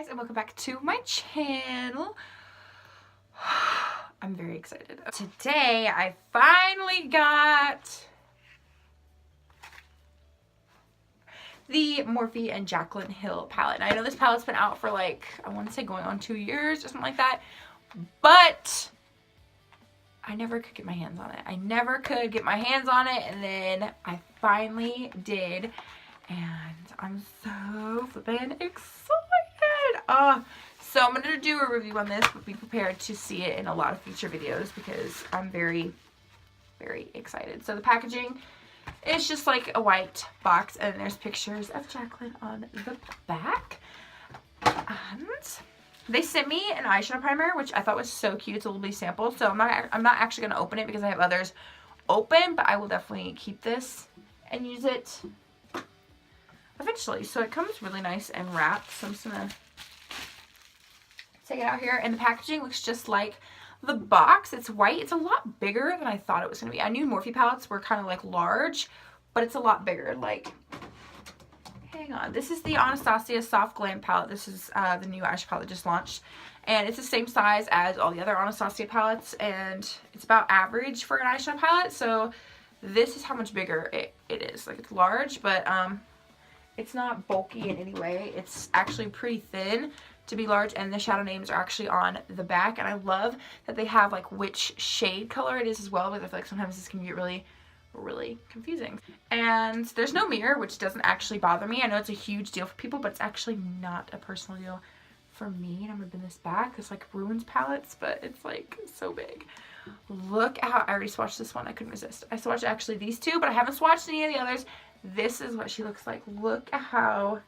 Guys, and welcome back to my channel. I'm very excited. Today I finally got the Morphe and Jaclyn Hill palette. And I know this palette's been out for like, I want to say going on 2 years or something like that, but I never could get my hands on it. And then I finally did, and I'm so flippin' excited. So I'm gonna do a review on this, but be prepared to see it in a lot of future videos because I'm very, very excited. So the packaging is just like a white box, and there's pictures of Jaclyn on the back. And they sent me an eyeshadow primer, which I thought was so cute. It's a little bitty sample, so I'm not actually gonna open it because I have others open, but I will definitely keep this and use it eventually. So it comes really nice and wrapped. So I'm just gonna take it out here, and the packaging looks just like the box. It's white. It's a lot bigger than I thought it was gonna be. I knew Morphe palettes were kind of like large, but it's a lot bigger. Like, hang on. This is the Anastasia Soft Glam palette. This is the new eyeshadow palette that just launched, and it's the same size as all the other Anastasia palettes, and it's about average for an eyeshadow palette. So this is how much bigger it is. Like, it's large, but it's not bulky in any way. It's actually pretty thin to be large, and the shadow names are actually on the back. And I love that they have like which shade color it is as well, because I feel like sometimes this can get really confusing. And there's no mirror, which doesn't actually bother me. I know it's a huge deal for people, but it's actually not a personal deal for me. And I'm gonna bend this back. It's like ruins palettes, but it's like so big. Look at how I already swatched this one. I couldn't resist. I swatched actually these two, but I haven't swatched any of the others. This is what she looks like. Look at how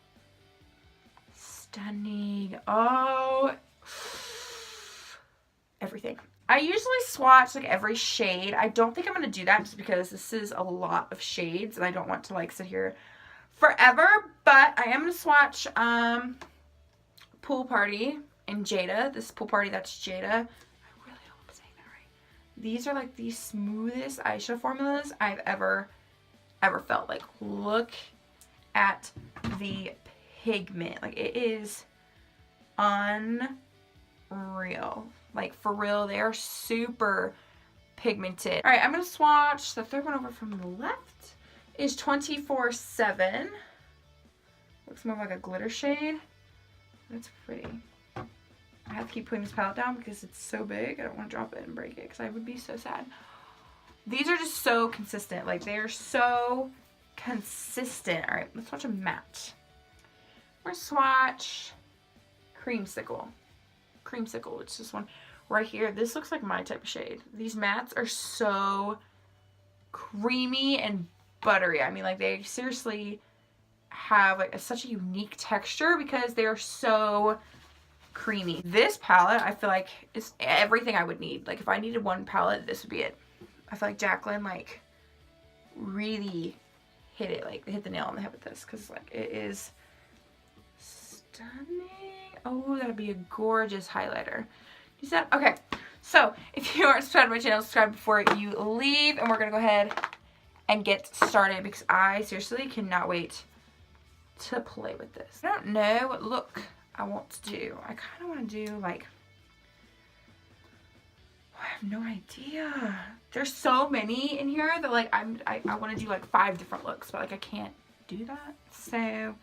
stunning. Oh, everything. I usually swatch like every shade. I don't think I'm going to do that just because this is a lot of shades and I don't want to like sit here forever, but I am going to swatch Pool Party and Jada. This Pool Party, that's Jada. I really hope I'm saying that right. These are like the smoothest eyeshadow formulas I've ever felt. Like, look at the pigment. Like, it is unreal. Like, for real, they are super pigmented. All right, I'm gonna swatch the third one over from the left. Is 24/7. Looks more like a glitter shade. That's pretty. I have to keep putting this palette down because it's so big. I don't want to drop it and break it because I would be so sad. These are just so consistent. Like, they are so consistent. All right, let's swatch a matte. We're gonna swatch Creamsicle. Creamsicle, it's this one right here. This looks like my type of shade. These mattes are so creamy and buttery. I mean, like, they seriously have like such a unique texture because they are so creamy. This palette, I feel like, is everything I would need. Like, if I needed one palette, this would be it. I feel like Jaclyn like really hit it, like hit the nail on the head with this, because like it is stunning. Oh, that'd be a gorgeous highlighter. You said okay. So if you aren't subscribed to my channel, subscribe before you leave, and we're gonna go ahead and get started because I seriously cannot wait to play with this. I don't know what look I want to do. I kind of want to do like, I have no idea. There's so many in here that like I want to do like 5 different looks, but like I can't do that. So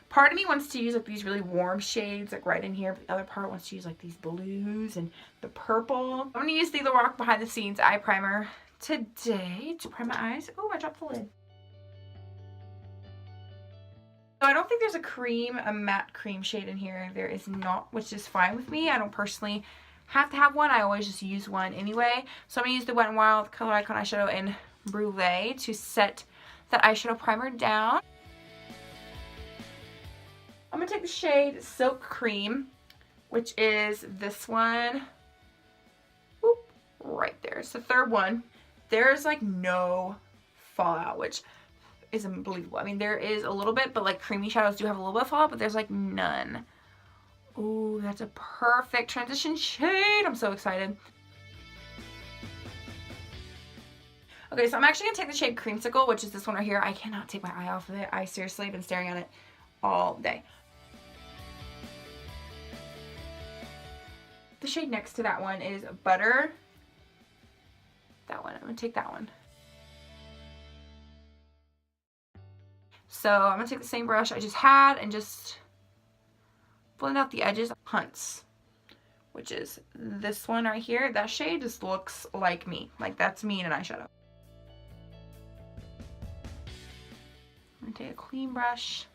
part of me wants to use like these really warm shades like right in here, but the other part wants to use like these blues and the purple. I'm going to use the Lorac Behind the Scenes eye primer today to prime my eyes. Oh, I dropped the lid. So I don't think there's a matte cream shade in here. There is not, which is fine with me. I don't personally have to have one. I always just use one anyway. So I'm going to use the Wet n Wild Color Icon eyeshadow in Brulee to set that eyeshadow primer down. I'm going to take the shade Silk Cream, which is this one. Whoop, right there. It's the third one. There's like no fallout, which is unbelievable. I mean, there is a little bit, but like creamy shadows do have a little bit of fallout, but there's like none. Ooh, that's a perfect transition shade. I'm so excited. Okay, so I'm actually going to take the shade Creamsicle, which is this one right here. I cannot take my eye off of it. I seriously have been staring at it all day. shade next to that one is Butter. That one, I'm gonna take that one. So I'm gonna take the same brush I just had and just blend out the edges. Hunts, which is this one right here. That shade just looks like me. Like that's me in an eyeshadow. I'm gonna take a clean brush,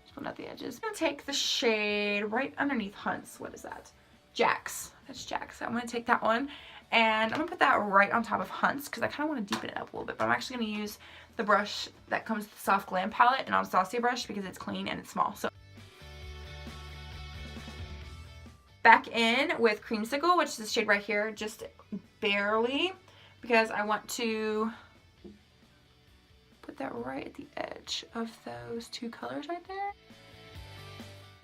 just blend out the edges. I'm gonna take the shade right underneath Hunts. What is that? Jax. That's Jax. So I'm gonna take that one and I'm gonna put that right on top of Hunts because I kind of want to deepen it up a little bit. But I'm actually gonna use the brush that comes with the Soft Glam palette, and Anastasia brush, because it's clean and it's small. So back in with Creamsicle, which is the shade right here, just barely, because I want to put that right at the edge of those two colors right there.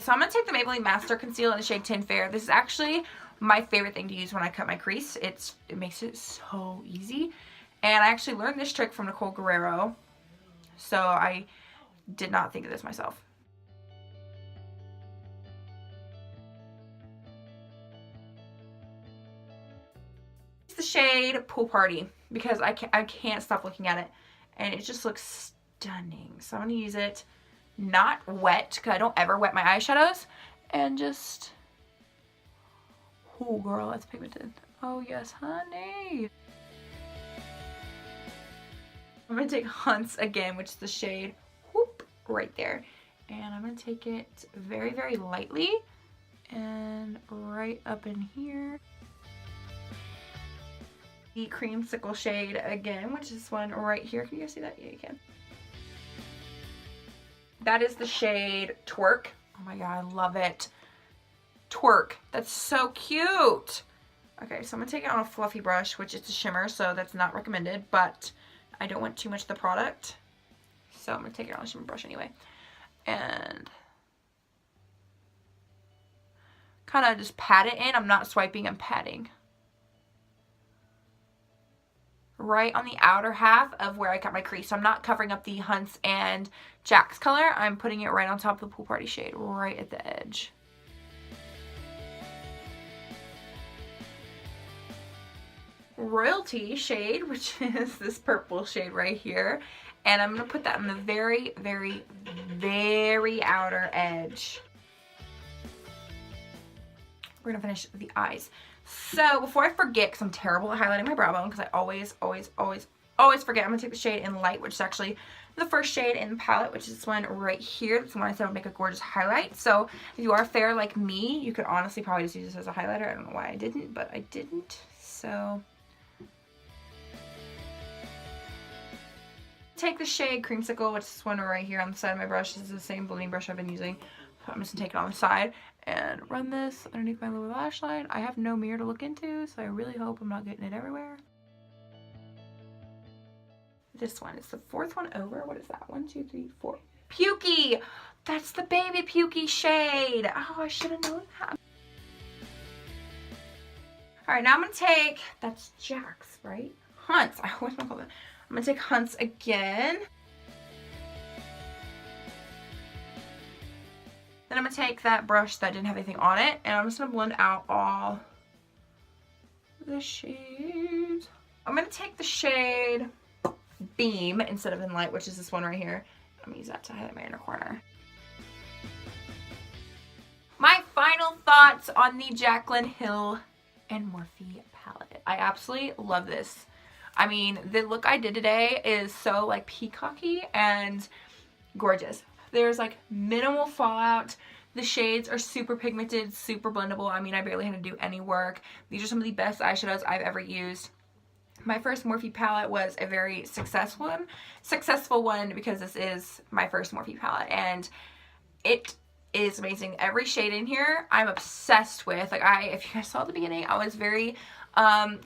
So I'm going to take the Maybelline Master Conceal in the shade Tin Fair. This is actually my favorite thing to use when I cut my crease. It makes it so easy. And I actually learned this trick from Nicole Guerrero. So I did not think of this myself. It's the shade Pool Party because I can't stop looking at it. And it just looks stunning. So I'm going to use it not wet because I don't ever wet my eyeshadows. And just... oh girl, that's pigmented. Oh yes, honey. I'm going to take Hunts again, which is the shade whoop, right there. And I'm going to take it very, very lightly and right up in here. The Creamsicle shade again, which is this one right here. Can you guys see that? Yeah, you can. That is the shade Twerk. Oh my god, I love it. Twerk. That's so cute. Okay, so I'm going to take it on a fluffy brush, which is a shimmer, so that's not recommended, but I don't want too much of the product, so I'm going to take it on a shimmer brush anyway. And kind of just pat it in. I'm not swiping, I'm patting. Right on the outer half of where I cut my crease. So I'm not covering up the Hunts and Jax color. I'm putting it right on top of the Pool Party shade, right at the edge. Royalty shade, which is this purple shade right here, and I'm going to put that on the very, very, very outer edge. We're going to finish the eyes. So before I forget, because I'm terrible at highlighting my brow bone, because I always forget, I'm going to take the shade in Light, which is actually the first shade in the palette, which is this one right here. That's the one I said would make a gorgeous highlight. So if you are fair like me, you could honestly probably just use this as a highlighter. I don't know why I didn't, but I didn't. So take the shade Creamsicle, which is this one right here on the side of my brush. This is the same blending brush I've been using. So I'm just going to take it on the side and run this underneath my lower lash line. I have no mirror to look into, so I really hope I'm not getting it everywhere. This one is the fourth one over. What is that? 1, 2, 3, 4. Pukey! That's the baby Pukey shade. Oh, I should have known that. Alright, now I'm going to take, that's Jax, right? Hunts. I always want to call that. I'm going to take Hunts again. Then I'm going to take that brush that didn't have anything on it, and I'm just going to blend out all the shades. I'm going to take the shade Beam instead of in Light, which is this one right here. I'm going to use that to highlight my inner corner. My final thoughts on the Jaclyn Hill and Morphe palette. I absolutely love this. I mean, the look I did today is so like peacocky and gorgeous. There's like minimal fallout. The shades are super pigmented, super blendable. I mean, I barely had to do any work. These are some of the best eyeshadows I've ever used. My first Morphe palette was a very successful one because this is my first Morphe palette, and it is amazing. Every shade in here I'm obsessed with. Like, if you guys saw at the beginning, I was very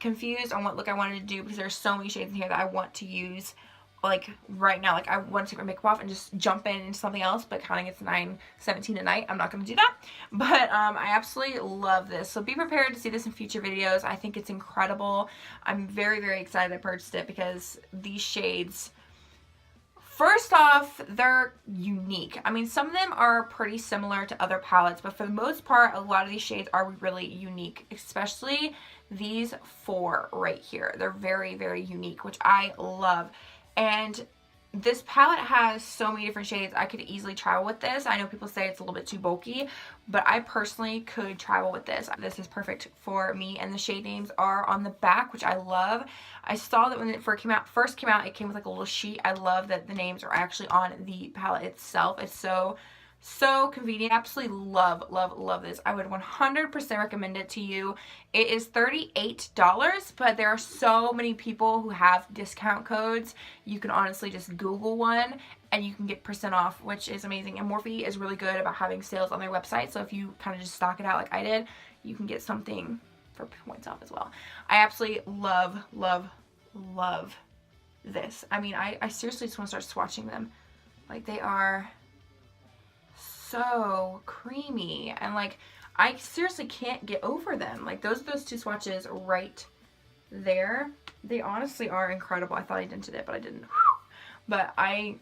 confused on what look I wanted to do because there's so many shades in here that I want to use like right now. Like, I want to take my makeup off and just jump into something else, but counting it's 9:17 at night, I'm not going to do that. But I absolutely love this. So be prepared to see this in future videos. I think it's incredible. I'm very, very excited I purchased it because these shades, First off, they're unique. I mean, some of them are pretty similar to other palettes, but for the most part, a lot of these shades are really unique, especially these 4 right here. They're very, very unique, which I love. And this palette has so many different shades. I could easily travel with this. I know people say it's a little bit too bulky, but I personally could travel with this. This is perfect for me, and the shade names are on the back, which I love. I saw that when it first came out, it came with like a little sheet. I love that the names are actually on the palette itself. It's so convenient. Absolutely love, love, love this. I would 100% recommend it to you. It is $38, but there are so many people who have discount codes. You can honestly just Google one and you can get % off, which is amazing. And Morphe is really good about having sales on their website. So if you kind of just stock it out like I did, you can get something for points off as well. I absolutely love, love, love this. I mean, I seriously just want to start swatching them. Like, they are so creamy, and like I seriously can't get over them. Like those 2 swatches right there, they honestly are incredible. I thought I dented it, but I didn't. But I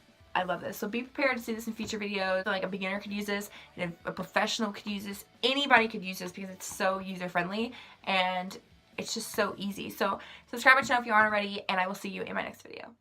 love this. So be prepared to see this in future videos. Like a beginner could use this, and a professional could use this. Anybody could use this because it's so user friendly and it's just so easy. So subscribe to my channel if you aren't already, and I will see you in my next video.